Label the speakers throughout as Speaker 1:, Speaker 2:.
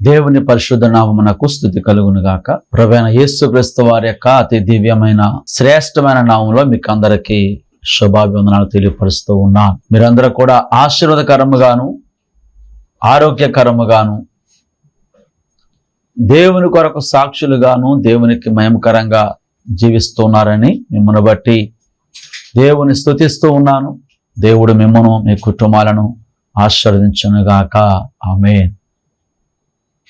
Speaker 1: దేవుని పరిశుద్ధ నామమునకు స్తుతి కలుగును గాక. ప్రభువైన యేసుక్రీస్తు వారి యొక్క అతి దివ్యమైన శ్రేష్టమైన నామంలో మీకు అందరికీ శుభాభివందనాలు తెలియపరుస్తూ ఉన్నాను. మీరందరూ కూడా ఆశీర్వాదకరముగాను ఆరోగ్యకరముగాను దేవుని కొరకు సాక్షులుగాను దేవునికి మహిమకరంగా జీవిస్తున్నారని మిమ్మల్ని బట్టి దేవుని స్తుతిస్తూ ఉన్నాను. దేవుడు మిమ్మను మీ కుటుంబాలను ఆశీర్వదించునుగాక. ఆమేన్.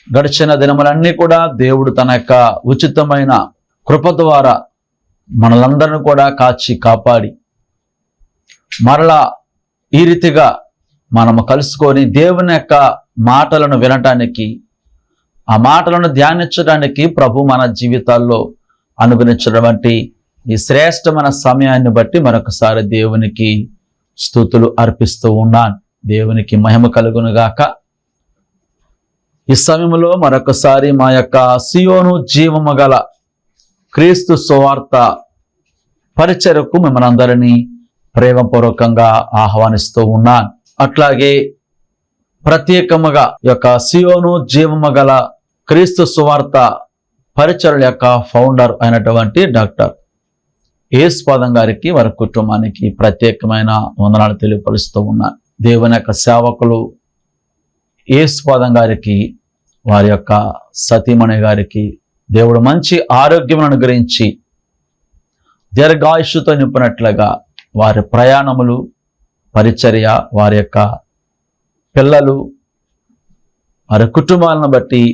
Speaker 1: గడిచిన దినములన్నీ కూడా దేవుడు తన యొక్క ఉచితమైన కృప ద్వారా మనలందరినీ కూడా కాచి కాపాడి మరలా ఈ రీతిగా మనము కలుసుకొని దేవుని యొక్క మాటలను వినటానికి, ఆ మాటలను ధ్యానించడానికి ప్రభు మన జీవితాల్లో అనుగ్రహించినటువంటి ఈ శ్రేష్టమైన సమయాన్ని బట్టి మరొకసారి దేవునికి స్తుతులు అర్పిస్తూ ఉన్నాను. దేవునికి మహిమ కలుగునుగాక. ఈ సమయంలో మరొకసారి మా యొక్క సియోను జీవము గల క్రీస్తు సువార్త పరిచర్యకు మిమ్మల్ని అందరినీ ప్రేమపూర్వకంగా ఆహ్వానిస్తూ ఉన్నాను. అట్లాగే ప్రత్యేకముగా యొక్క సియోను జీవము గల క్రీస్తు సువార్త పరిచర్యల యొక్క ఫౌండర్ అయినటువంటి డాక్టర్ యేసుపాదం గారికి, వారి కుటుంబానికి ప్రత్యేకమైన వందనాలు తెలియపరుస్తూ ఉన్నాను. దేవుని యొక్క సేవకులు యేసుపాదం గారికి, వారి యొక్క సతీమణి గారికి దేవుడు మంచి ఆరోగ్యమును అనుగ్రహించి దీర్ఘాయుష్తో నింపినట్లుగా వారి ప్రయాణములు, పరిచర్య, వారి యొక్క పిల్లలు, వారి కుటుంబాలను బట్టి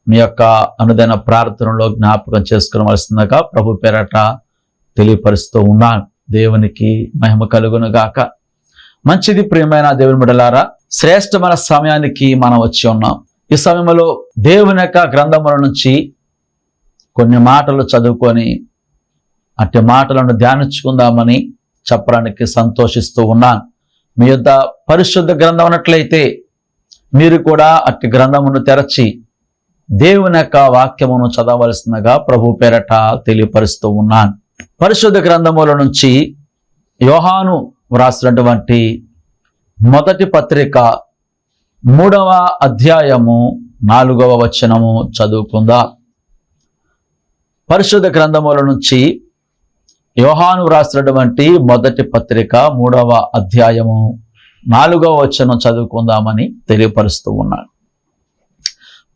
Speaker 1: మీ యొక్క అనుదిన ప్రార్థనలో జ్ఞాపకం చేసుకోవలసిందిగా ప్రభు పేరట తెలియపరుస్తూ ఉన్నాను. దేవునికి మహిమ కలుగునుగాక. మంచిది ప్రియమైన దేవుని బిడ్డలారా, శ్రేష్టమైన సమయానికి మనం వచ్చి ఉన్నాం. ఈ సమయంలో దేవుని యొక్క గ్రంథముల నుంచి కొన్ని మాటలు చదువుకొని అట్టి మాటలను ధ్యానించుకుందామని చెప్పడానికి సంతోషిస్తూ ఉన్నాను. మీ యొద్ద పరిశుద్ధ గ్రంథం ఉన్నట్లయితే మీరు కూడా అట్టి గ్రంథమును తెరచి దేవుని యొక్క వాక్యమును చదవలసిందిగా ప్రభు పేరట తెలియపరుస్తూ ఉన్నాను. పరిశుద్ధ గ్రంథముల నుంచి యోహాను వ్రాసినటువంటి మొదటి పత్రిక 3వ అధ్యాయము 4వ వచనము చదువుకుందాం. పరిశుద్ధ గ్రంథముల నుంచి యోహాను వ్రాసినటువంటి మొదటి పత్రిక 3వ అధ్యాయము 4వ వచనం చదువుకుందామని తెలియపరుస్తూ ఉన్నాను.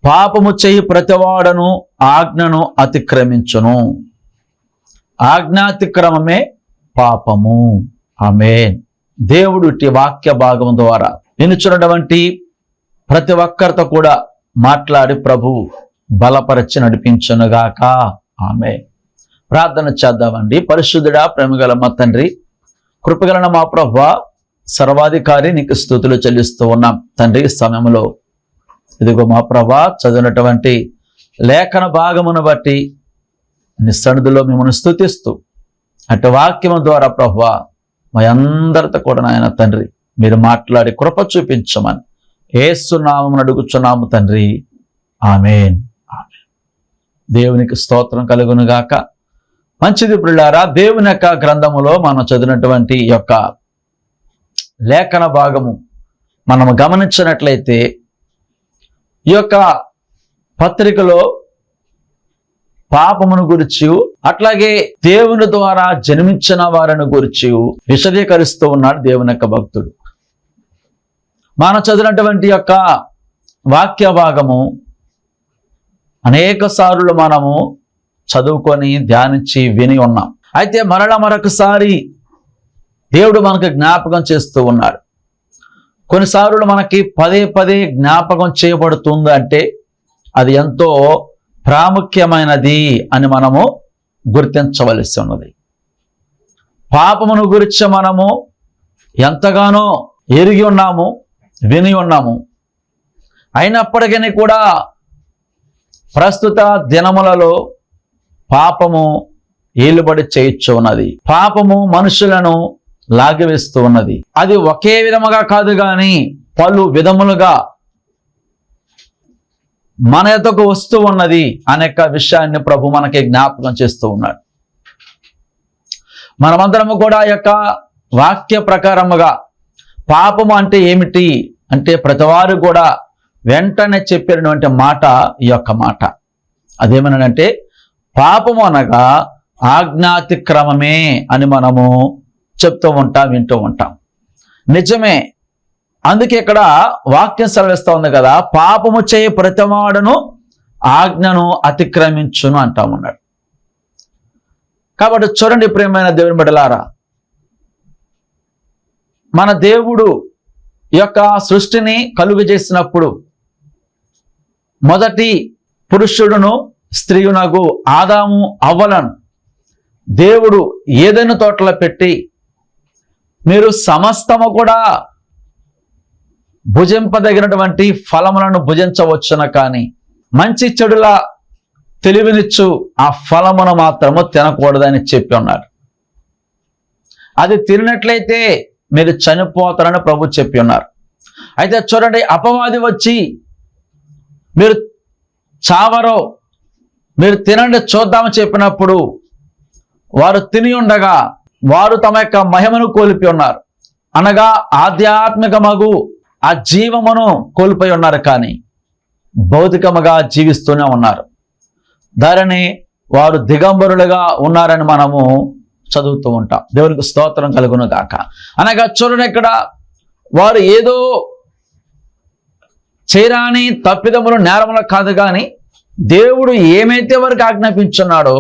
Speaker 1: పాపము చేయి ప్రతివాడను ఆజ్ఞను అతిక్రమించును, ఆజ్ఞాతిక్రమమే పాపము. ఆమేన్. దేవుడు ఇట్టి వాక్య భాగం ద్వారా వినుచున్నటువంటి ప్రతి ఒక్కరితో కూడా మాట్లాడి ప్రభు బలపరచి నడిపించునుగాక. ఆమేన్. ప్రార్థన చేద్దామండి. పరిశుద్ధుడా, ప్రేమగల మా తండ్రి, కృపగలన మా ప్రభువా, సర్వాధికారి, నీకు స్తుతులు చెల్లిస్తూ ఉన్నాం తండ్రి. సమయంలో ఇదిగో మా ప్రభువా, చదివినటువంటి లేఖన భాగమును బట్టి నీ సన్నిధిలో మిమ్మల్ని స్తుతిస్తూ అటు వాక్యము ద్వారా ప్రభువా మా అందరితో కూడా నాయన తండ్రి మీరు మాట్లాడి కృప చూపించమని యేసు నామమున అడుగుచున్నాము తండ్రి. ఆమేన్. ఆమేన్. దేవునికి స్తోత్రం కలుగునుగాక. మంచిది ప్రియులారా, దేవుని యొక్క గ్రంథములో మనం చదివినటువంటి యొక్క లేఖన భాగము మనము గమనించినట్లయితే ఈ యొక్క పత్రికలో పాపమును గురించి అట్లాగే దేవుని ద్వారా జన్మించిన వారిని గురించి విశదీకరిస్తూ ఉన్నాడు దేవుని యొక్క భక్తుడు. మనం చదివినటువంటి యొక్క వాక్య భాగము అనేక సార్లు మనము చదువుకొని ధ్యానించి విని ఉన్నాం. అయితే మరొకసారి దేవుడు మనకు జ్ఞాపకం చేస్తూ ఉన్నాడు. కొన్నిసార్లు మనకి పదే పదే జ్ఞాపకం చేయబడుతుంది అంటే అది ఎంతో ప్రాముఖ్యమైనది అని మనము గుర్తించవలసి ఉన్నది. పాపమును గురించి మనము ఎంతగానో ఎరిగి ఉన్నాము, విని ఉన్నాము. అయినప్పటికీ కూడా ప్రస్తుత దినములలో పాపము ఏలుబడి చేయొచ్చు ఉన్నది. పాపము మనుషులను లాగివేస్తూ ఉన్నది. అది ఒకే విధముగా కాదు కానీ పలు విధములుగా మన యొద్దకు వస్తూ ఉన్నది అనేక విషయాన్ని ప్రభు మనకి జ్ఞాపకం చేస్తూ ఉన్నాడు. మనమందరము కూడా యొక్క వాక్య ప్రకారముగా పాపము అంటే ఏమిటి అంటే ప్రతివారు కూడా వెంటనే చెప్పినటువంటి మాట ఈ యొక్క మాట. అదేమనంటే పాపము అనగా ఆజ్ఞాతిక్రమమే అని మనము చెప్తూ ఉంటాం, వింటూ ఉంటాం. నిజమే. అందుకే ఇక్కడ వాక్యం సెలవిస్తూ ఉంది కదా, పాపము చేయి ప్రతివాడును ఆజ్ఞను అతిక్రమించును అంటా ఉన్నాడు. కాబట్టి చూడండి ప్రియమైన దేవుని బిడ్డలారా, మన దేవుడు ఈ యొక్క సృష్టిని కలుగు చేసినప్పుడు మొదటి పురుషుడును స్త్రీయునగు ఆదాము అవ్వలను దేవుడు ఏదైనా తోటలో పెట్టి మీరు సమస్తము కూడా భుజింపదగినటువంటి ఫలములను భుజించవచ్చున, కానీ మంచి చెడుల తెలివినిచ్చు ఆ ఫలమును మాత్రము తినకూడదని చెప్పి ఉన్నారు. అది తినట్లయితే మీరు చనిపోతారని ప్రభు చెప్పి ఉన్నారు. అయితే చూడండి, అపవాది వచ్చి మీరు చావరో, మీరు తినండి చూద్దామని చెప్పినప్పుడు వారు తిని ఉండగా వారు తమ యొక్క మహిమను కోల్పోయి ఉన్నారు. అనగా ఆధ్యాత్మికమగు ఆ జీవమును కోల్పోయి ఉన్నారు, కానీ భౌతికముగా జీవిస్తూనే ఉన్నారు. దానిని వారు దిగంబరులుగా ఉన్నారని మనము చదువుతూ ఉంటాం. దేవునికి స్తోత్రం కలుగును గాక. అనగా చూడండి, ఇక్కడ వారు ఏదో చేయరాని తప్పిదములు నేరములు కాదు, కానీ దేవుడు ఏమైతే వారికి ఆజ్ఞాపించున్నాడో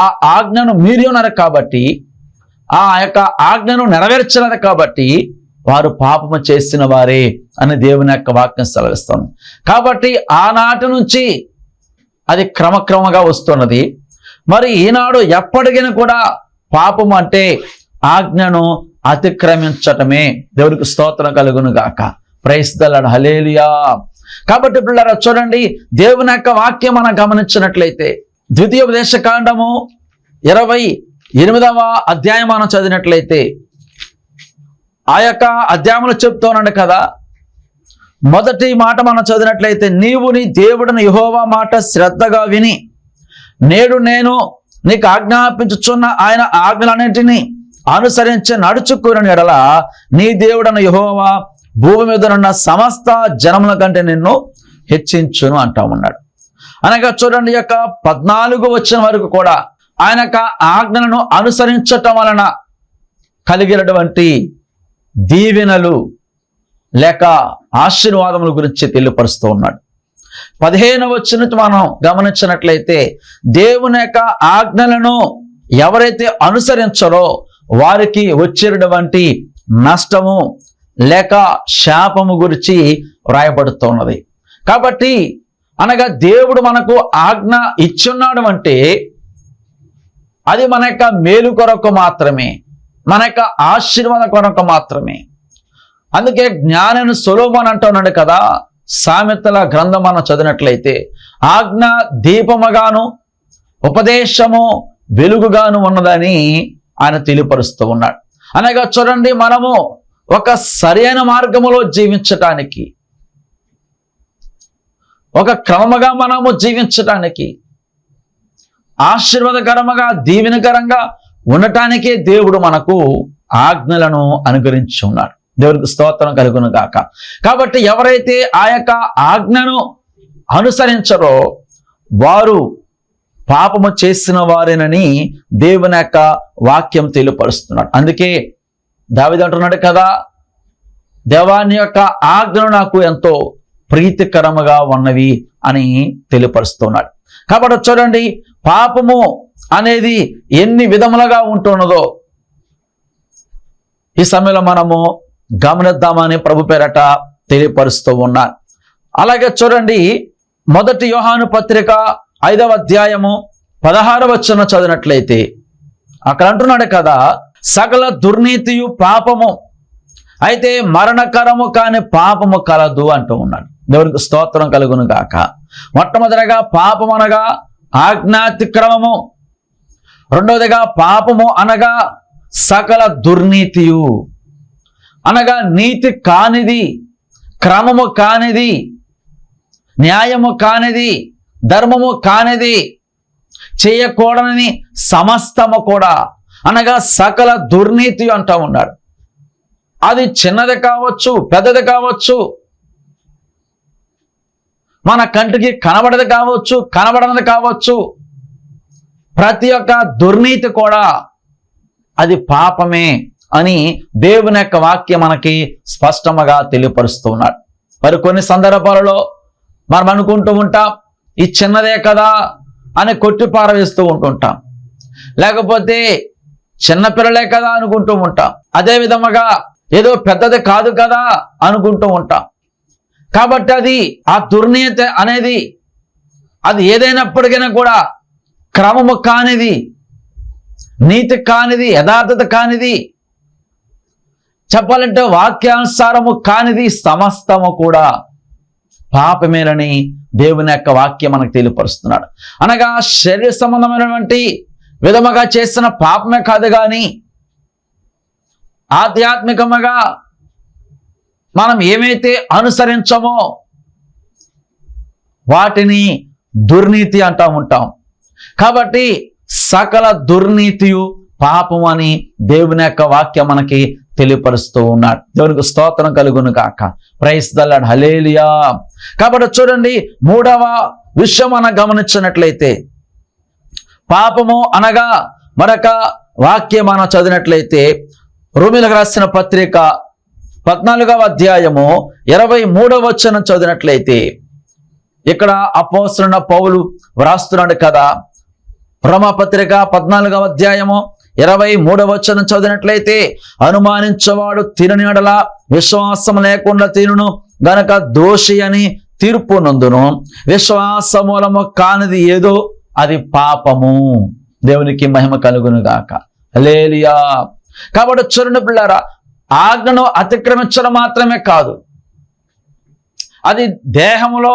Speaker 1: ఆ ఆజ్ఞను మీరి ఉన్నారు కాబట్టి, ఆ యొక్క ఆజ్ఞను నెరవేర్చలేదు కాబట్టి వారు పాపము చేసిన వారే అని దేవుని యొక్క వాక్యం సెలవిస్తాను. కాబట్టి ఆనాటి నుంచి అది క్రమక్రమంగా వస్తున్నది. మరి ఈనాడు ఎప్పటికైనా కూడా పాపము అంటే ఆజ్ఞను అతిక్రమించటమే. దేవునికి స్తోత్రం కలుగును గాక. ప్రైజ్ ది లార్డ్, హల్లెలూయా. కాబట్టి పిల్లరా చూడండి, దేవుని యొక్క వాక్యం మనం గమనించినట్లయితే ద్వితీయోపదేశకాండము 28వ అధ్యాయం మనం చదివినట్లయితే ఆ యొక్క అధ్యాయంలో చెప్తున్నాడు కదా, మొదటి మాట మనం చదివినట్లయితే, నీవు నీ దేవుడిని యెహోవా మాట శ్రద్ధగా విని నేడు నేను నీకు ఆజ్ఞాపించుచున్న ఆయన ఆజ్ఞలన్నింటినీ అనుసరించి నడుచుకుని ఎడల నీ దేవుడన్న యెహోవా భూమి మీద ఉన్న సమస్త జనముల కంటే నిన్ను హెచ్చించును అంటా ఉన్నాడు. అనగా చూడండి, యొక్క 14 వచనం వరకు కూడా ఆయన యొక్క ఆజ్ఞలను అనుసరించటం వలన కలిగినటువంటి దీవెనలు లేక ఆశీర్వాదముల గురించి తెలియపరుస్తూ ఉన్నాడు. 15వ వచనం మనం గమనించినట్లయితే, దేవుని యొక్క ఆజ్ఞలను ఎవరైతే అనుసరించారో వారికి వచ్చేటటువంటి నష్టము లేక శాపము గురించి వ్రాయబడుతున్నది. కాబట్టి అనగా దేవుడు మనకు ఆజ్ఞ ఇచ్చున్నాడు అంటే అది మన యొక్క మేలు కొరకు మాత్రమే, మన యొక్క ఆశీర్వాదం కొరకు మాత్రమే. అందుకే జ్ఞానిని సొలొమోను అంటున్నాడు కదా, సామెతల గ్రంథం మనం చదివినట్లయితే, ఆజ్ఞ దీపముగాను ఉపదేశము వెలుగుగాను ఉన్నదని ఆయన తెలియపరుస్తూ ఉన్నాడు. అనగా చూడండి, మనము ఒక సరైన మార్గములో జీవించటానికి, ఒక క్రమముగా మనము జీవించటానికి, ఆశీర్వాదకరముగా దీవెనకరంగా ఉండటానికే దేవుడు మనకు ఆజ్ఞలను అనుగ్రహించి ఉన్నాడు. దేవుడికి స్తోత్రం కలుగును గాక. కాబట్టి ఎవరైతే ఆ యొక్క ఆజ్ఞను అనుసరించరో వారు పాపము చేసిన వారేనని దేవుని యొక్క వాక్యం తెలియపరుస్తున్నాడు. అందుకే దావీదు అంటున్నాడు కదా, దేవాని యొక్క ఆజ్ఞలు నాకు ఎంతో ప్రీతికరముగా ఉన్నవి అని తెలియపరుస్తున్నాడు. కాబట్టి చూడండి, పాపము అనేది ఎన్ని విధములుగా ఉంటున్నదో ఈ సమయంలో మనము గమనిద్దామని ప్రభు పేరట తెలియపరుస్తూ ఉన్నారు. అలాగే చూడండి, మొదటి యోహాను పత్రిక 5వ అధ్యాయము 16వ వచనం చదివినట్లయితే అక్కడ అంటున్నాడు కదా, సకల దుర్నీతియు పాపము, అయితే మరణకరము కాని పాపము కలదు అంటూ ఉన్నాడు. దేవునికి స్తోత్రం కలుగును గాక. మొట్టమొదటిగా పాపము అనగా ఆజ్ఞాతిక్రమము, రెండవదిగా పాపము అనగా సకల దుర్నీతియు, అనగా నీతి కానిది, క్రమము కానిది, న్యాయము కానిది, ధర్మము కానిది, చేయకూడని సమస్తము కూడా, అనగా సకల దుర్నీతి అంటూ ఉన్నాడు. అది చిన్నది కావచ్చు, పెద్దది కావచ్చు, మన కంటికి కనబడదు కావచ్చు, కనబడనది కావచ్చు, ప్రతి ఒక్క దుర్నీతి కూడా అది పాపమే అని దేవుని యొక్క వాక్యం మనకి స్పష్టంగా తెలియపరుస్తూ ఉన్నాడు. మరి కొన్ని సందర్భాలలో మనం అనుకుంటూ ఉంటాం, ఈ చిన్నదే కదా అని కొట్టి పారవేస్తూ ఉంటుంటాం, లేకపోతే చిన్నపిల్లలే కదా అనుకుంటూ ఉంటాం, అదే విధముగా ఏదో పెద్దది కాదు కదా అనుకుంటూ ఉంటాం. కాబట్టి అది ఆ దుర్నీతి అనేది అది ఏదైనప్పటికైనా కూడా క్రమము కానిది, నీతి కానిది, యథార్థత కానిది, చెప్పాలంటే వాక్యానుసారము కానిది సమస్తము కూడా పాపమేనని దేవుని యొక్క వాక్యం మనకు తెలియపరుస్తున్నాడు. అనగా శరీర సంబంధమైనటువంటి విధముగా చేసిన పాపమే కాదు కానీ ఆధ్యాత్మికముగా మనం ఏమైతే అనుసరించమో వాటిని దుర్నీతి అంటూ ఉంటాం. కాబట్టి సకల దుర్నీతియు పాపం అని దేవుని యొక్క వాక్యం మనకి తెలియపరుస్తూ ఉన్నాడు. దేవునికి స్తోత్రం కలుగును గాక. ప్రైజ్ ద లార్డ్, హల్లెలూయా. కాబట్టి చూడండి, మూడవ విషయం మనం గమనించినట్లయితే, పాపము అనగా మరొక వాక్యం మనం చదివినట్లయితే రోమీయులకు రాసిన పత్రిక 14వ అధ్యాయము 23వ వచనం చదివినట్లయితే, ఇక్కడ అపోస్తలుడైన పౌలు వ్రాస్తున్నాడు కదా. రోమాపత్రిక 14వ అధ్యాయము 23వ వచనం చదివినట్లయితే, అనుమానించేవాడు తినని యెడల విశ్వాసం లేకుండా తినును గనక దోషి అని తీర్పు నందును. విశ్వాసమూలము కానిది ఏదో అది పాపము. దేవునికి మహిమ కలుగును గాక. హల్లెలూయా. కాబట్టి చూడండి పిల్లారా, ఆజ్ఞను అతిక్రమించడం మాత్రమే కాదు, అది దేహములో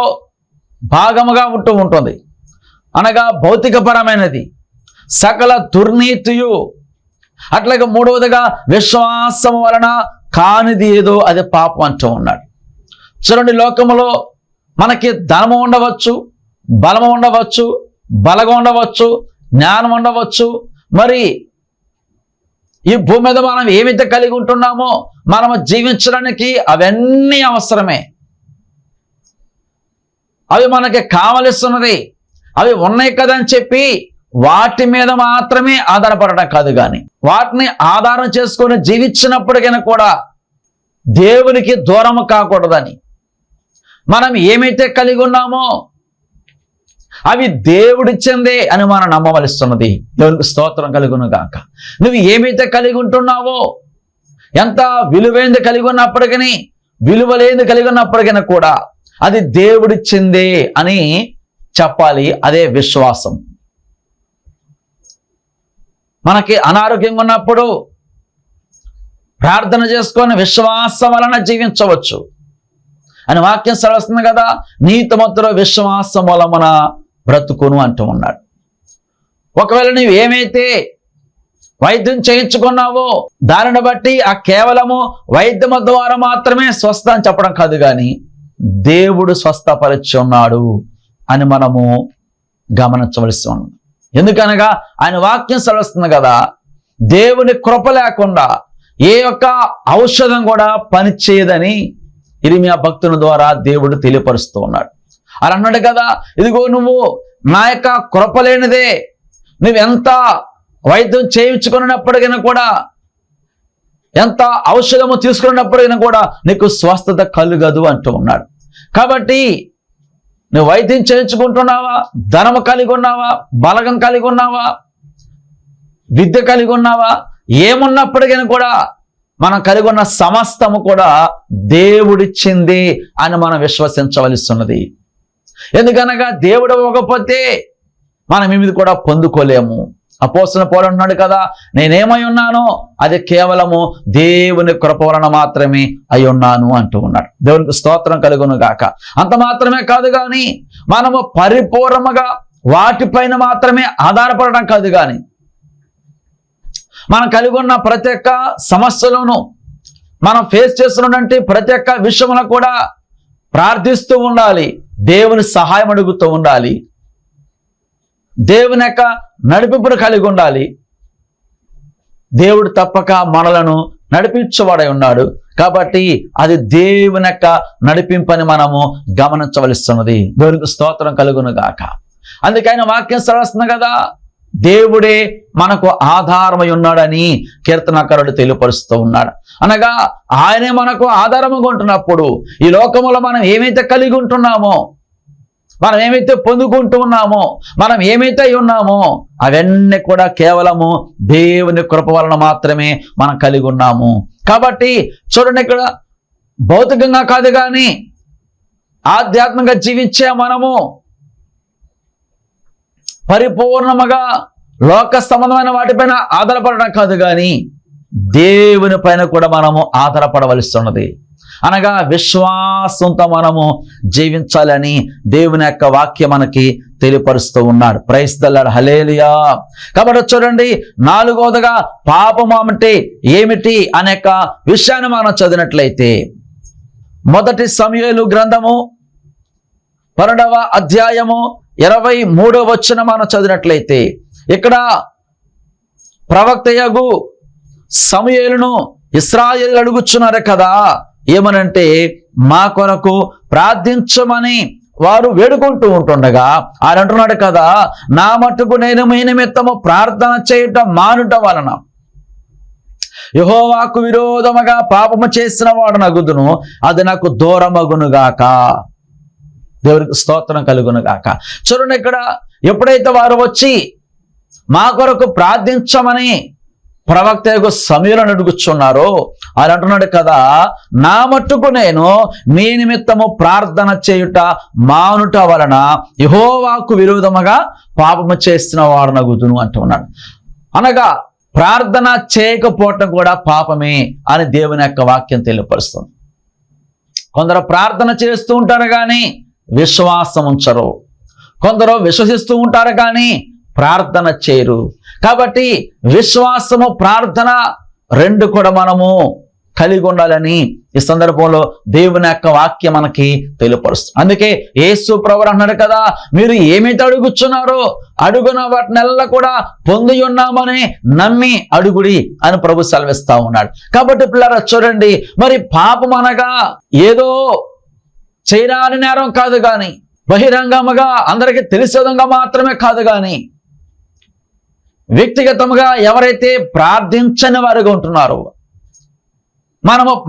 Speaker 1: భాగముగా ఉంటూ ఉంటుంది. అనగా భౌతికపరమైనది సకల దుర్నీతియు. అట్లాగే మూడవదిగా విశ్వాసం వలన కానిది ఏదో అది పాపం అంటూ ఉన్నాడు. చూడండి, లోకములో మనకి ధనము ఉండవచ్చు, బలము ఉండవచ్చు, బలగం ఉండవచ్చు, జ్ఞానం ఉండవచ్చు. మరి ఈ భూమి మీద మనం ఏమైతే కలిగి ఉంటున్నామో మనము జీవించడానికి అవన్నీ అవసరమే. అవి మనకి కావలసినది, అవి ఉన్నాయి కదా అని చెప్పి వాటి మీద మాత్రమే ఆధారపడడం కాదు, కానీ వాటిని ఆధారం చేసుకొని జీవించినప్పటికైనా కూడా దేవునికి దూరము కాకూడదని, మనం ఏమైతే కలిగి ఉన్నామో అవి దేవుడిచ్చిందే అని మనం నమ్మవలస్తున్నది. దేవునికి స్తోత్రం కలుగును గాక. నువ్వు ఏమైతే కలిగి ఉంటున్నావో, ఎంత విలువైంది కలిగి ఉన్నప్పటికీ, విలువలేంది కలిగి ఉన్నప్పటికైనా కూడా అది దేవుడిచ్చిందే అని చెప్పాలి. అదే విశ్వాసం. మనకి అనారోగ్యంగా ఉన్నప్పుడు ప్రార్థన చేసుకొని విశ్వాసం వలన జీవించవచ్చు అని వాక్యం సెలవుస్తుంది కదా. నీతిమంతుడు విశ్వాసం వలన బ్రతుకును అంటూ ఉన్నాడు. ఒకవేళ నీవు ఏమైతే వైద్యం చేయించుకున్నావో దానిని బట్టి ఆ కేవలము వైద్యము ద్వారా మాత్రమే స్వస్థ అని చెప్పడం కాదు, కానీ దేవుడు స్వస్థపరిచి ఉన్నాడు అని మనము గమనించవలసి ఉంది. ఎందుకనగా ఆయన వాక్యం సెలవుస్తుంది కదా, దేవుని కృప లేకుండా ఏ ఒక్క ఔషధం కూడా పనిచేయదని ఇర్మియా భక్తుని ద్వారా దేవుడు తెలియపరుస్తూ ఉన్నాడు. అలా అన్నాడు కదా, ఇదిగో నువ్వు నా యొక్క కృప లేనిదే నువ్వెంత వైద్యం చేయించుకున్నప్పటికైనా కూడా, ఎంత ఔషధము తీసుకున్నప్పటికైనా కూడా నీకు స్వస్థత కలుగదు అంటూ ఉన్నాడు. కాబట్టి నువ్వు వైద్యం చేయించుకుంటున్నావా, ధనము కలిగి ఉన్నావా, బలగం కలిగి ఉన్నావా, విద్య కలిగి ఉన్నావా, ఏమున్నప్పటికైనా కూడా మనం కలిగి ఉన్న సమస్తము కూడా దేవుడిచ్చింది అని మనం విశ్వసించవలసిన్నది. ఎందుకనగా దేవుడు ఇవ్వకపోతే మనం ఏమిది కూడా పొందుకోలేము. అపోస్తలుడైన పౌలు అంటున్నాడు కదా, నేనేమై ఉన్నానో అది కేవలము దేవుని కృప వలన మాత్రమే అయి ఉన్నాను అంటూ ఉన్నాడు. దేవునికి స్తోత్రం కలుగును గాక. అంత మాత్రమే కాదు, కానీ మనము పరిపూర్ణముగా వాటిపైన మాత్రమే ఆధారపడడం కాదు, కానీ మనం కలిగి ఉన్న ప్రతి ఒక్క సమస్యలోనూ, మనం ఫేస్ చేస్తున్నటువంటి ప్రతి ఒక్క విషయంలో కూడా ప్రార్థిస్తూ ఉండాలి, దేవుని సహాయం అడుగుతూ ఉండాలి, దేవుని యొక్క నడిపింపును కలిగి ఉండాలి. దేవుడు తప్పక మనలను నడిపించేవాడై ఉన్నాడు. కాబట్టి అది దేవుని యొక్క నడిపింపని మనము గమనించవలసిస్తున్నది. దేవునికి స్తోత్రం కలుగును గాక. అందుకైన వాక్యం సరస్తుంది కదా, దేవుడే మనకు ఆధారమై ఉన్నాడని కీర్తనకారుడు తెలియపరుస్తూ ఉన్నాడు. అనగా ఆయనే మనకు ఆధారముగా ఉంటున్నప్పుడు ఈ లోకములో మనం ఏమైతే కలిగి ఉంటున్నామో, మనం ఏమైతే పొందుకుంటూ ఉన్నామో, మనం ఏమైతే ఉన్నామో అవన్నీ కూడా కేవలము దేవుని కృప వలన మాత్రమే మనం కలిగి ఉన్నాము. కాబట్టి చూడండి, ఇక్కడ భౌతికంగా కాదు కానీ ఆధ్యాత్మికంగా జీవించే మనము పరిపూర్ణముగా లోక సంబంధమైన వాటిపైన ఆధారపడడం కాదు కానీ దేవుని పైన కూడా మనము ఆధారపడవలసి ఉన్నది. అనగా విశ్వాసంతో మనము జీవించాలని దేవుని యొక్క వాక్యం మనకి తెలియపరుస్తూ ఉన్నాడు. ప్రైజ్ ది లార్డ్, హల్లెలూయా. కాబట్టి చూడండి, నాలుగవదిగా పాపము అంటే ఏమిటి అనే విషయాన్ని మనం చదివినట్లయితే మొదటి సమూయేలు గ్రంథము 12వ అధ్యాయము 23వ వచనం మనం చదివినట్లయితే ఇక్కడ ప్రవక్తయగు సమూయేలును ఇశ్రాయేలు అడుగుచున్నారు కదా, ఏమనంటే మా కొరకు ప్రార్థించమని వారు వేడుకుంటూ ఉంటుండగా ఆయన అంటున్నాడు కదా, నా మట్టుకు నేను మీ నిమిత్తము ప్రార్థన చేయటం మానుట వలన యెహోవాకు విరోధముగా పాపము చేసిన వాడు నగుదును, అది నాకు దూరమగునుగాక. దేవునికి స్తోత్రం కలుగునుగాక. చూడండి, ఇక్కడ ఎప్పుడైతే వారు వచ్చి మా కొరకు ప్రార్థించమని ప్రవక్త యొక్క సమూయేలును అడుగుచున్నారో ఆయన అంటున్నాడు కదా, నా మట్టుకు నేను మీ నిమిత్తము ప్రార్థన చేయుట మానుట వలన యెహోవాకు విరోధముగా పాపము చేసిన వాడు నగుదును అంటున్నాడు. అనగా ప్రార్థన చేయకపోవటం కూడా పాపమే అని దేవుని యొక్క వాక్యం తెలియపరుస్తుంది. కొందరు ప్రార్థన చేస్తూ ఉంటారు కానీ విశ్వాసం ఉంచరు, కొందరు విశ్వసిస్తూ ఉంటారు కానీ ప్రార్థన చేయరు. కాబట్టి విశ్వాసము ప్రార్థన రెండు కూడా మనము కలిగి ఉండాలని ఈ సందర్భంలో దేవుని యొక్క వాక్యం మనకి తెలియపరుస్తుంది. అందుకే యేసు ప్రభువు అన్నాడు కదా, మీరు ఏమైతే అడుగుచున్నారో అడుగున వాటినెల్లా కూడా పొంది ఉన్నామని నమ్మి అడుగుడి అని ప్రభు సెలవిస్తా ఉన్నాడు. కాబట్టి పిల్లరా చూడండి, మరి పాపం అనగా ఏదో చేయరాని నేరం కాదు కానీ, బహిరంగముగా అందరికీ తెలిసే విధంగా మాత్రమే కాదు కానీ, వ్యక్తిగతంగా ఎవరైతే ప్రార్థించని వారుగా ఉంటున్నారో,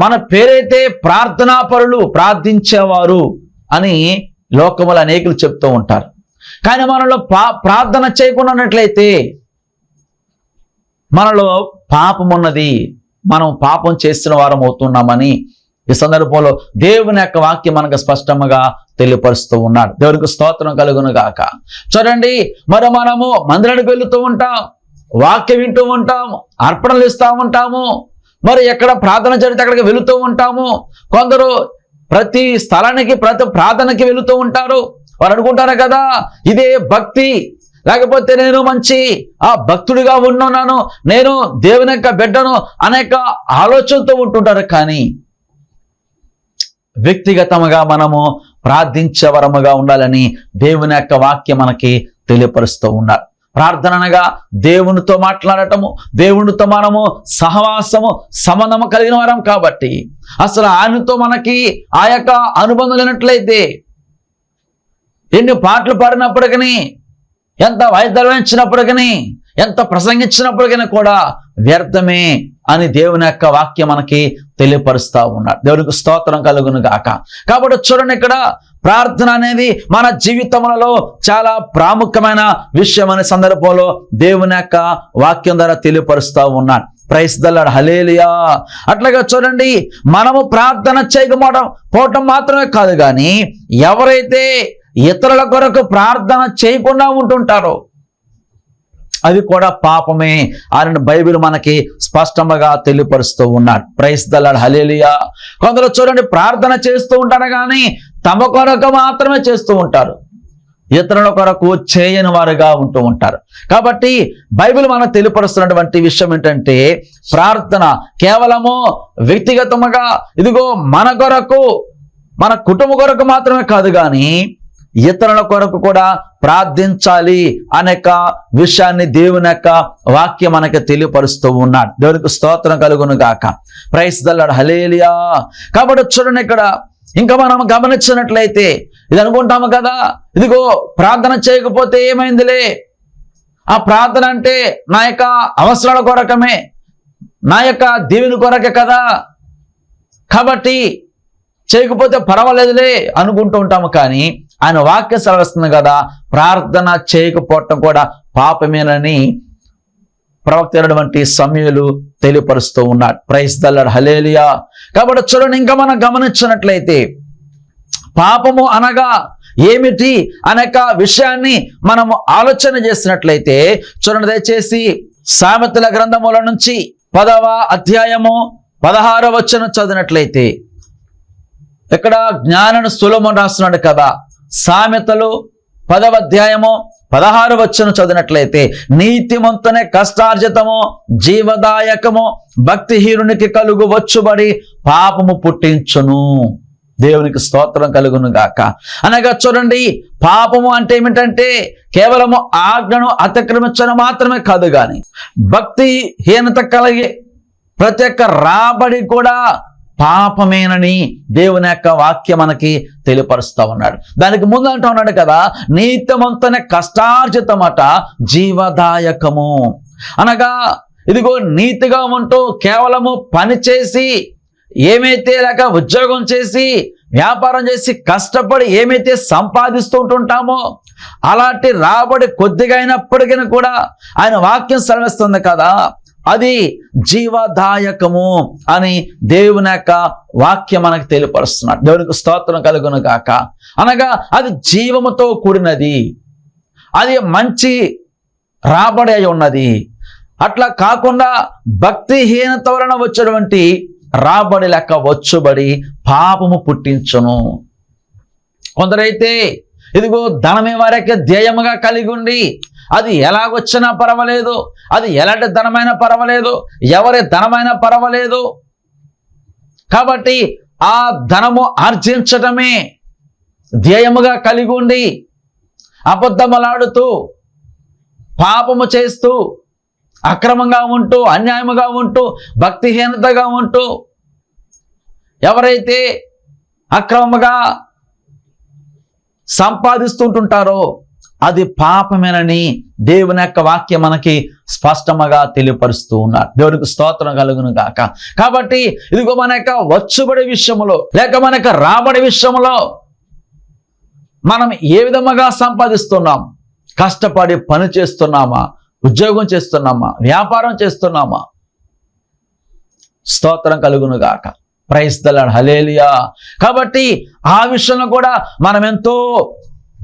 Speaker 1: మన పేరైతే ప్రార్థనాపరులు, ప్రార్థించేవారు అని లోకములు అనేకులు చెప్తూ ఉంటారు. కానీ మనలో ప్రార్థన చేయకుండా ఉన్నట్లయితే మనలో పాపం ఉన్నది, మనం పాపం చేసిన వారం అవుతున్నామని ఈ సందర్భంలో దేవుని యొక్క వాక్యం మనకు స్పష్టంగా తెలియపరుస్తూ ఉన్నాడు. దేవునికి స్తోత్రం కలుగును గాక. చూడండి, మరి మనము మందిరానికి వెళుతూ ఉంటాం, వాక్యం వింటూ ఉంటాం, అర్పణలు ఇస్తూ ఉంటాము, మరి ఎక్కడ ప్రార్థన జరిగితే అక్కడికి వెళుతూ ఉంటాము. కొందరు ప్రతి స్థలానికి ప్రతి ప్రార్థనకి వెళుతూ ఉంటారు. వారు అనుకుంటారు కదా, ఇదే భక్తి, లేకపోతే నేను మంచి భక్తుడిగా ఉన్నాను, నేను దేవుని యొక్క బిడ్డను అనేక ఆలోచనతో ఉంటుంటారు. కానీ వ్యక్తిగతంగా మనము ప్రార్థించే వరముగా ఉండాలని దేవుని యొక్క వాక్యం మనకి తెలియపరుస్తూ ఉన్నారు. ప్రార్థన అనగా దేవునితో మాట్లాడటము, దేవునితో మనము సహవాసము సంబంధము కలిగిన వారం. కాబట్టి అసలు ఆయనతో మనకి ఆ యొక్క అనుబంధం లేనట్లయితే ఎన్ని పాటలు పాడినప్పటికీ, ఎంత వైద్యమైనప్పటికీ, ఎంత ప్రసంగించినప్పటికీ కూడా వ్యర్థమే అని దేవుని యొక్క వాక్యం మనకి తెలియపరుస్తూ ఉన్నాడు. దేవునికి స్తోత్రం కలుగును గాక. కాబట్టి చూడండి, ఇక్కడ ప్రార్థన అనేది మన జీవితములలో చాలా ప్రాముఖ్యమైన విషయం అనే సందర్భంలో దేవుని యొక్క వాక్యం ద్వారా తెలియపరుస్తూ ఉన్నాడు. ప్రైజ్ ది లార్డ్, హల్లెలూయా. అట్లాగా చూడండి, మనము ప్రార్థన చేయకపోవటం మాత్రమే కాదు కానీ ఎవరైతే ఇతరుల కొరకు ప్రార్థన చేయకుండా ఉంటుంటారో అది కూడా పాపమే అని బైబిల్ మనకి స్పష్టంగా తెలియపరుస్తూ ఉన్నాడు. ప్రైజ్ ది లార్డ్, హల్లెలూయా. కొందరు చూడండి, ప్రార్థన చేస్తూ ఉంటారు కానీ తమ కొరకు మాత్రమే చేస్తూ ఉంటారు, ఇతరుల కొరకు చేయని వారుగా ఉంటూ ఉంటారు. కాబట్టి బైబిల్ మనకు తెలియపరుస్తున్నటువంటి విషయం ఏంటంటే, ప్రార్థన కేవలము వ్యక్తిగతముగా ఇదిగో మన కొరకు, మన కుటుంబం కొరకు మాత్రమే కాదు కానీ ఇతరుల కొరకు కూడా ప్రార్థించాలి అనే విషయాన్ని దేవుని యొక్క వాక్యం మనకి తెలియపరుస్తూ ఉన్నాడు. దేవునికి స్తోత్రం కలుగును గాక. ప్రైజ్ ద లార్డ్, హల్లెలూయా. కాబట్టి చూడండి, ఇక్కడ ఇంకా మనం గమనించినట్లయితే ఇది అనుకుంటాము కదా, ఇదిగో ప్రార్థన చేయకపోతే ఏమైందిలే, ఆ ప్రార్థన అంటే నా యొక్క అవసరాల కొరకమే, నా యొక్క దేవుని కొరకే కదా, కాబట్టి చేయకపోతే పర్వాలేదులే అనుకుంటూ ఉంటాము. కానీ ఆయన వాక్య సెలవిస్తుంది కదా, ప్రార్థన చేయకపోవటం కూడా పాపమేనని ప్రవక్త అయినటువంటి సమూయేలు తెలియపరుస్తూ ఉన్నాడు. ప్రైజ్ ద లార్డ్, హల్లెలూయా. కాబట్టి చూడండి, ఇంకా మనం గమనించినట్లయితే పాపము అనగా ఏమిటి అనే విషయాన్ని మనము ఆలోచన చేసినట్లయితే చూడండి, దయచేసి సామెతల గ్రంథముల నుంచి 10వ అధ్యాయము 16వ వచనం చదివినట్లయితే ఇక్కడ జ్ఞానుడు సొలొమోను రాస్తున్నాడు కదా, సామెతలు 10వ అధ్యాయము 16వ వచనం చదివినట్లయితే నీతిమంతునే కష్టార్జితము జీవదాయకము భక్తిహీనునికి కలుగు వచ్చుబడి పాపము పుట్టించును. దేవునికి స్తోత్రం కలుగును గాక. అనగా చూడండి, పాపము అంటే ఏమిటంటే కేవలము ఆజ్ఞను అతిక్రమించడం మాత్రమే కాదు, కానీ భక్తిహీనత కలిగే ప్రతి ఒక్క రాబడి కూడా పాపమేనని దేవుని యొక్క వాక్యం మనకి తెలియపరుస్తూ ఉన్నాడు. దానికి ముందు అంటూ ఉన్నాడు కదా, నీతిమంతుని కష్టార్జితమట జీవదాయకము. అనగా ఇదిగో నీతిగా ఉంటూ కేవలము పని చేసి ఏమైతే లేక ఉద్యోగం చేసి వ్యాపారం చేసి కష్టపడి ఏమైతే సంపాదిస్తూ ఉంటుంటామో అలాంటి రాబడి కొద్దిగా అయినప్పటికీ కూడా ఆయన వాక్యం సెలవిస్తుంది కదా, అది జీవదాయకము అని దేవుని యొక్క వాక్యం మనకు తెలియపరుస్తున్నాడు. దేవునికి స్తోత్రం కలుగును గాక. అనగా అది జీవముతో కూడినది, అది మంచి రాబడి అయి ఉన్నది. అట్లా కాకుండా భక్తిహీనత వలన వచ్చేటువంటి రాబడి లెక్క వచ్చుబడి పాపము పుట్టించును. కొందరైతే ఇదిగో ధనమే వారికి ధ్యేయముగా కలిగి ఉండి అది ఎలాగొచ్చినా పర్వాలేదు, అది ఎలాంటి ధనమైనా పర్వాలేదు, ఎవరి ధనమైనా పర్వాలేదు, కాబట్టి ఆ ధనము ఆర్జించటమే ధ్యేయముగా కలిగి ఉండి అబద్ధములాడుతూ పాపము చేస్తూ అక్రమంగా ఉంటూ అన్యాయముగా ఉంటూ భక్తిహీనతగా ఉంటూ ఎవరైతే అక్రమంగా సంపాదిస్తుంటుంటారో అది పాపమేనని దేవుని యొక్క వాక్యం మనకి స్పష్టంగా తెలియపరుస్తూ ఉన్నాడు. దేవునికి స్తోత్రం కలుగును గాక. కాబట్టి ఇదిగో మన యొక్క వచ్చుబడి విషయంలో లేక మన యొక్క రాబడి విషయంలో మనం ఏ విధముగా సంపాదిస్తున్నాం, కష్టపడి పని చేస్తున్నామా, ఉద్యోగం చేస్తున్నామా, వ్యాపారం చేస్తున్నామా? స్తోత్రం కలుగును గాక. ప్రైజ్ ద లార్డ్, హల్లెలూయా. కాబట్టి ఆ విషయంలో కూడా మనం ఎంతో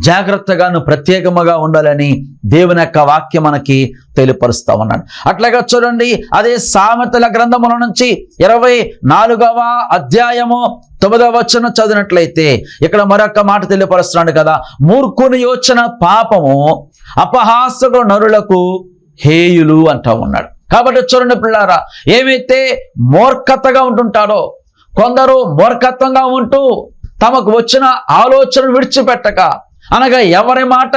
Speaker 1: జాగ్రత్తగాను ప్రత్యేకముగా ఉండాలని దేవుని యొక్క వాక్యం మనకి తెలియపరుస్తా ఉన్నాడు. అట్లాగా చూడండి, అదే సామెతల గ్రంథముల నుంచి 24వ అధ్యాయము 9వ వచనం చదివినట్లయితే ఇక్కడ మరొక మాట తెలియపరుస్తున్నాడు కదా, మూర్ఖుని యోచన పాపము అపహాసకు నరులకు హేయులు అంటా ఉన్నాడు. కాబట్టి చూడండి పిల్లారా, ఏమైతే మూర్ఖతగా ఉంటుంటారో కొందరు మూర్ఖత్వంగా ఉంటూ తమకు వచ్చిన ఆలోచనలు విడిచిపెట్టక, అనగా ఎవరి మాట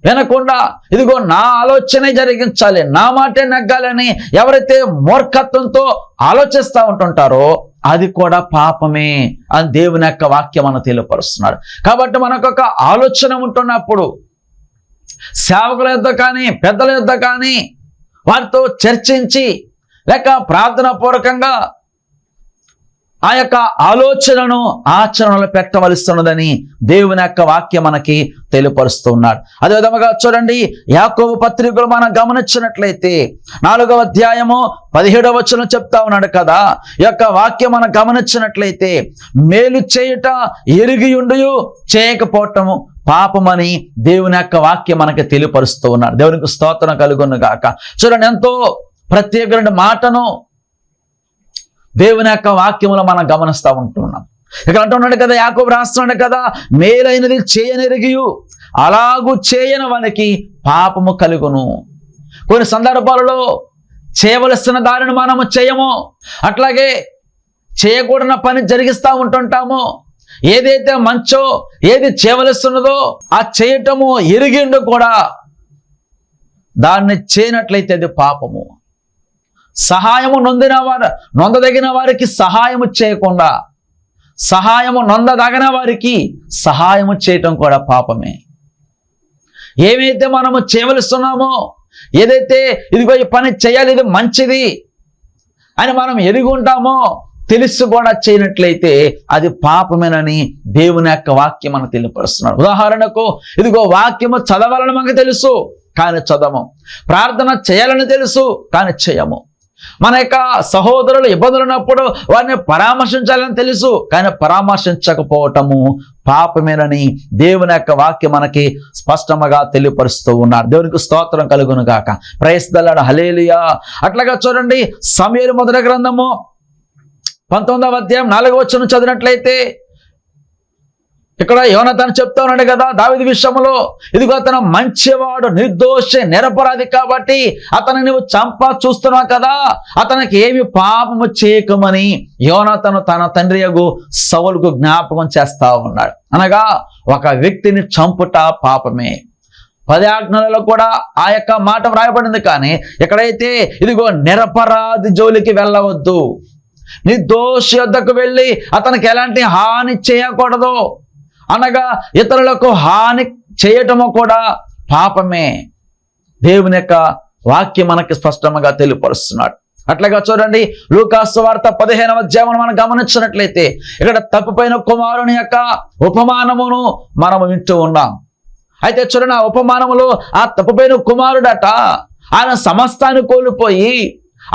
Speaker 1: వినకుండా ఇదిగో నా ఆలోచనే జరిగించాలి, నా మాటే నెగ్గాలని ఎవరైతే మూర్ఖత్వంతో ఆలోచిస్తూ ఉంటుంటారో అది కూడా పాపమే అని దేవుని యొక్క వాక్యం మనం తెలియపరుస్తున్నాడు. కాబట్టి మనకు ఒక ఆలోచన ఉంటున్నప్పుడు సేవకుల యొద్ద కానీ పెద్దల యొద్ద కానీ వారితో చర్చించి లేక ప్రార్థన పూర్వకంగా ఆ యొక్క ఆలోచనను ఆచరణలో పెట్టవలసినదని దేవుని యొక్క వాక్యం మనకి తెలియపరుస్తున్నాడు. అదేవిధంగా చూడండి, యాకోబు పత్రికలు మనం గమనించినట్లయితే 4వ అధ్యాయము 17వ వచనం చెప్తా ఉన్నాడు కదా, ఈ యొక్క వాక్యం మనం గమనించినట్లయితే మేలు చేయుట ఎరిగియుండు చేయకపోవటము పాపమని దేవుని యొక్క వాక్యం మనకి తెలియపరుస్తూ ఉన్నాడు. దేవునికి స్తోత్రం కలుగును గాక. చూడండి, ఎంతో ప్రత్యేకమైన మాటను దేవుని యొక్క వాక్యములో మనం గమనిస్తూ ఉంటున్నాం. ఇక్కడ అంటున్నాడు కదా, యాకోబు రాస్తున్నాడు కదా, మేలైనది చేయనెరిగియు అలాగూ చేయని వానికి పాపము కలుగును. కొన్ని సందర్భాలలో చేయవలసిన దానిని మనము చేయము, అట్లాగే చేయకూడని పని జరిగిస్తూ ఉంటుంటాము. ఏదైతే మంచో ఏది చేయవలస్తున్నదో ఆ చేయటము ఎరిగిండు కూడా దాన్ని చేయనట్లయితే అది పాపము. సహాయము నొందదగిన వారికి సహాయము చేయకుండా సహాయము నొందదగిన వారికి సహాయము చేయటం కూడా పాపమే. ఏమైతే మనము చేయవలస్తున్నామో, ఏదైతే ఇదిగో ఈ పని చేయాలి, ఇది మంచిది అని మనం ఎరిగి ఉంటామో తెలుసు కూడా చేయనట్లయితే అది పాపమేనని దేవుని యొక్క వాక్యం మనకు తెలియపరుస్తున్నాడు. ఉదాహరణకు ఇదిగో వాక్యము చదవాలని మనకు తెలుసు కానీ చదవము, ప్రార్థన చేయాలని తెలుసు కానీ చేయము, మన యొక్క సహోదరులు ఇబ్బందులు ఉన్నప్పుడు వారిని పరామర్శించాలని తెలుసు కానీ పరామర్శించకపోవటము పాపమేనని దేవుని యొక్క వాక్యం మనకి స్పష్టంగా తెలియపరుస్తూ ఉన్నారు. దేవునికి స్తోత్రం కలుగును గాక. ప్రైస్ ది లార్డ్, హల్లెలూయా. అట్లాగా చూడండి, సమూయేలు మొదటి గ్రంథము 19వ అధ్యాయం 4వ వచనం చదివినట్లయితే ఇక్కడ యోనాతాను చెప్తా ఉన్నాడు కదా దావీదు విషయంలో, ఇదిగో అతను మంచివాడు, నిర్దోషి, నిరపరాధి కాబట్టి అతను నువ్వు చూస్తున్నావు కదా, అతనికి ఏమి పాపము చేయకమని యోనాతాను తన తండ్రి యగు సౌలుకు జ్ఞాపకం చేస్తా ఉన్నాడు. అనగా ఒక వ్యక్తిని చంపుట పాపమే. 10 ఆజ్ఞలలో కూడా ఆ యొక్క మాట వ్రాయబడింది. కానీ ఎక్కడైతే ఇదిగో నిరపరాధి జోలికి వెళ్ళవద్దు, నిర్దోషి వద్దకు వెళ్ళి అతనికి ఎలాంటి హాని చేయకూడదు, అనగా ఇతరులకు హాని చేయటము కూడా పాపమే. దేవుని యొక్క వాక్యం మనకి స్పష్టంగా తెలియపరుస్తున్నాడు. అట్లాగా చూడండి, లూకా సువార్త 15వ అధ్యాయం మనం గమనించినట్లయితే ఇక్కడ తప్పిపోయిన కుమారుని యొక్క ఉపమానమును మనం వింటూ ఉన్నాం. అయితే చూడండి, ఆ ఉపమానములో ఆ తప్పిపోయిన కుమారుడట ఆయన సమస్తాన్ని కోల్పోయి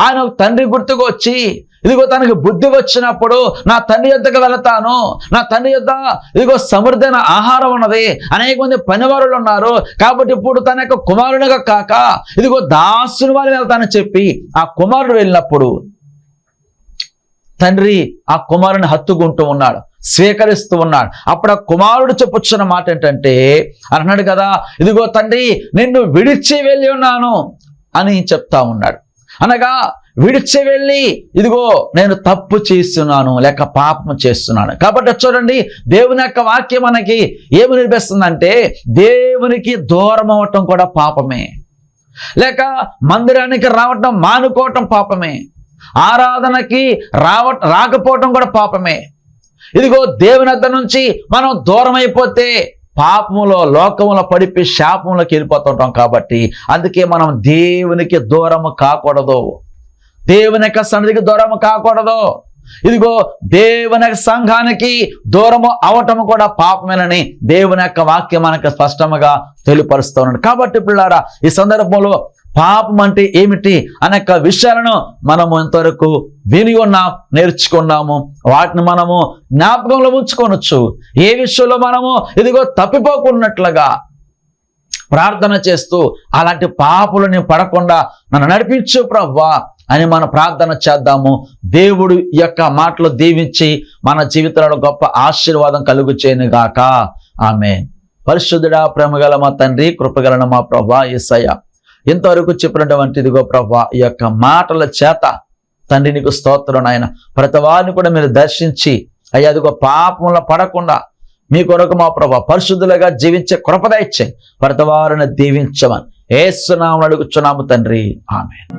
Speaker 1: ఆయన తండ్రి గుర్తుకు వచ్చి, ఇదిగో తనకి బుద్ధి వచ్చినప్పుడు నా తండ్రి యొద్దకు వెళతాను, నా తండ్రి యొద్ద ఇదిగో సమృద్ధైన ఆహారం ఉన్నది, అనేక మంది పనివారులు ఉన్నారు, కాబట్టి ఇప్పుడు తన యొక్క కుమారునిగా కాక ఇదిగో దాసుని వాళ్ళు వెళ్తానని చెప్పి ఆ కుమారుడు వెళ్ళినప్పుడు తండ్రి ఆ కుమారుని హత్తుకుంటూ ఉన్నాడు, స్వీకరిస్తూ ఉన్నాడు. అప్పుడు ఆ కుమారుడు చెప్పుచున్న మాట ఏంటంటే, అన్నాడు కదా, ఇదిగో తండ్రి నిన్ను విడిచి వెళ్ళి ఉన్నాను అని చెప్తా ఉన్నాడు. అనగా విడిచి వెళ్ళి ఇదిగో నేను తప్పు చేస్తున్నాను లేక పాపం చేస్తున్నాను. కాబట్టి చూడండి, దేవుని యొక్క వాక్యం మనకి ఏమి నిర్పిస్తుందంటే దేవునికి దూరం అవ్వటం కూడా పాపమే, లేక మందిరానికి రావటం మానుకోవటం పాపమే, ఆరాధనకి రాకపోవటం కూడా పాపమే. ఇదిగో దేవుని వద్ద నుంచి మనం దూరం అయిపోతే పాపములో లోకములో పడిపోయి శాపంలోకి వెళ్ళిపోతుంటాం. కాబట్టి అందుకే మనం దేవునికి దూరము కాకూడదు, దేవుని యొక్క సన్నిధికి దూరము కాకూడదు. ఇదిగో దేవుని యొక్క సంఘానికి దూరము అవటము కూడా పాపమేనని దేవుని యొక్క వాక్యం మనకు స్పష్టంగా తెలియపరుస్తూ ఉన్నాడు. కాబట్టి పిల్లారా, ఈ సందర్భంలో పాపం అంటే ఏమిటి అనేక విషయాలను మనము ఇంతవరకు విని ఉన్నాం, నేర్చుకున్నాము. వాటిని మనము జ్ఞాపకంలో ఉంచుకోవచ్చు. ఏ విషయంలో మనము ఇదిగో తప్పిపోకున్నట్లుగా ప్రార్థన చేస్తూ అలాంటి పాపులని పడకుండా నన్ను నడిపించు ప్రభువా అని మనం ప్రార్థన చేద్దాము. దేవుడు యొక్క మాటలు దీవించి మన జీవితంలో గొప్ప ఆశీర్వాదం కలుగు చేయనుగాక. ఆమేన్. పరిశుద్ధుడా, ప్రేమగల మా తండ్రి, కృపగల మా ప్రభువా యేసయ్య, ఇంతవరకు చెప్పినటువంటి ఇదిగో ప్రభువా ఈ యొక్క మాటల చేత తండ్రి నీకు స్తోత్రం నాయన. ప్రతి వారిని కూడా మీరు దర్శించి అయ్యా అదిగో పాపంలో పడకుండా మీ కొరకు మా ప్రభువా పరిశుద్ధులుగా జీవించే కృప దయచేయండి. ప్రతి వారిని దీవించమని యేసు నామమున అడుగుచున్నాము తండ్రి. ఆమేన్.